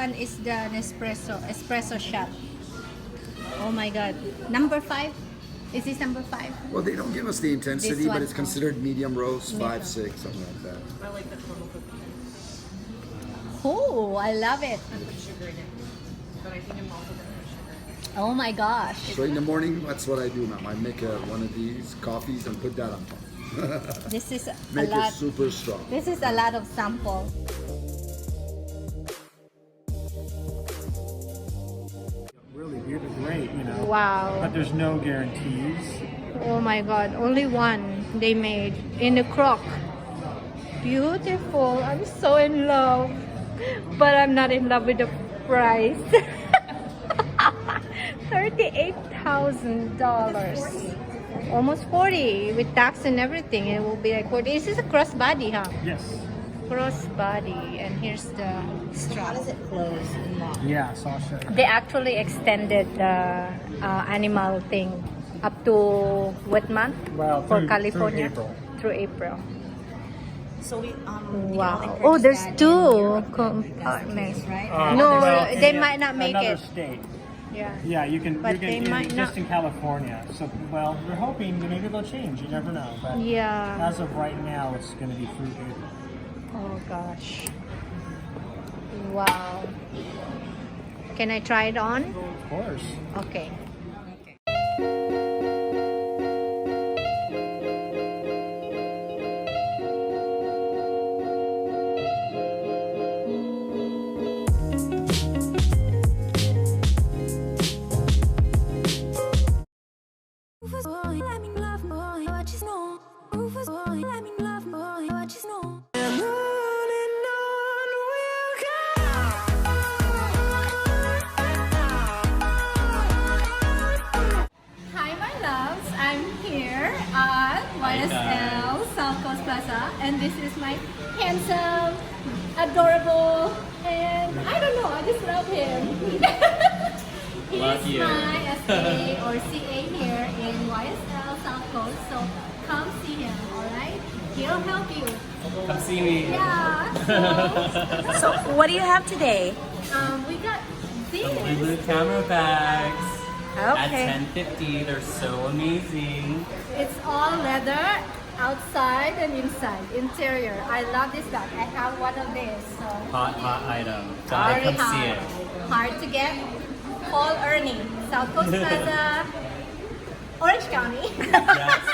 one is the espresso shot. Oh my god. Number 5? Is this number 5? Well, they don't give us the intensity, but it's considered medium roast, 5, 6, something like that. I like the caramel cookie. Oh, I love it. I put sugar in it. But I think I'm also going to put sugar. Oh my gosh. So in the morning, that's what I do, ma'am. I make one of these coffees and put that on top. This is Make a lot. it super strong. This is a lot of sample. Really, great, you know. Wow. But there's no guarantees. Oh my god. Only one they made in a crock. Beautiful. I'm so in love. But I'm not in love with the price. $38,000. Almost 40 with tax and everything. It will be like 40. This is a crossbody, huh? Yes. Crossbody, and here's the strap. How does it close and lock? Yeah, so I'll show you. They actually extended the animal thing up to what month? Well, For through California? April. Through April. So we Wow. Oh, there's 2 compartments. right? No, well, they in might not make another it. state. Yeah. Yeah, you can. But you can they might just not. in California. So, well, we're hoping that maybe they'll change. You never know. But Yeah. as of right now, it's going to be through April. Oh gosh. Wow. Can I try it on? Of course. Okay. YSL South Coast Plaza, and this is my handsome, adorable, and I don't know, I just love him. He's my SA or CA here in YSL South Coast, so come see him, alright? He'll help you. Come see me. Yeah. So what do you have today? We got this. Blue camera bags. Okay. At 10.50, they're so amazing. It's all leather, outside and inside, interior. I love this bag. I have one of these. So Hot item. Gotta very come see hard. it. Hard to get. Call Ernie, South Coast Plaza, Orange County.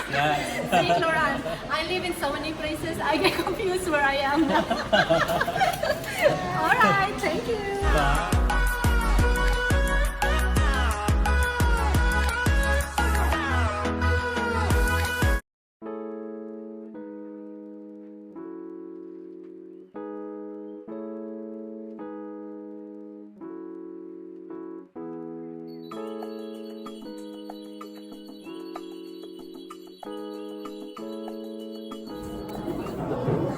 Yes. St. Laurent. I live in so many places, I get confused where I am now. Alright, thank you. Bye.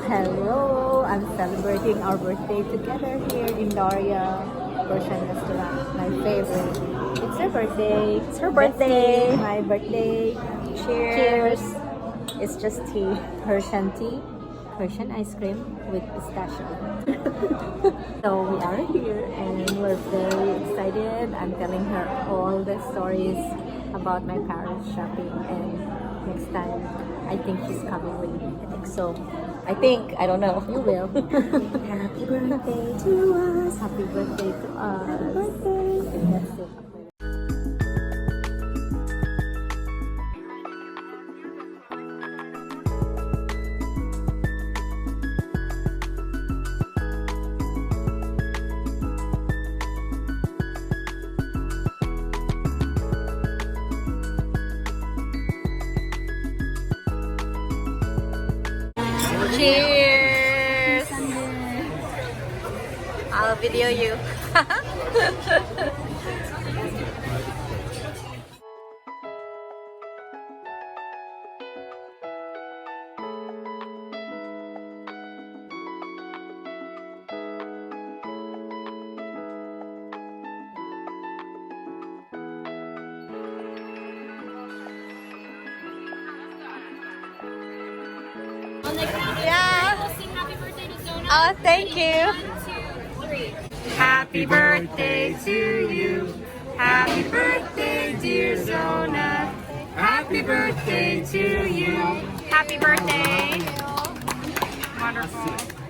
Hello, I'm celebrating our birthday together here in Doria Persian restaurant. My favorite. It's her birthday. It's her birthday. My birthday. Cheers. It's just tea. Persian ice cream with pistachio. So we are here and we're very excited. I'm telling her all the stories about my Paris shopping, and next time I think she's coming with me. I think so. I don't know. You will. Happy birthday to us. Happy birthday to us. Happy birthday. And that's it. Cheers! I'll video you. Yeah. We'll sing happy birthday to Zona. Oh, thank you. 1, 2, 3. Happy birthday to you. Happy birthday, dear Zona. Happy birthday to you. Happy birthday. Wonderful.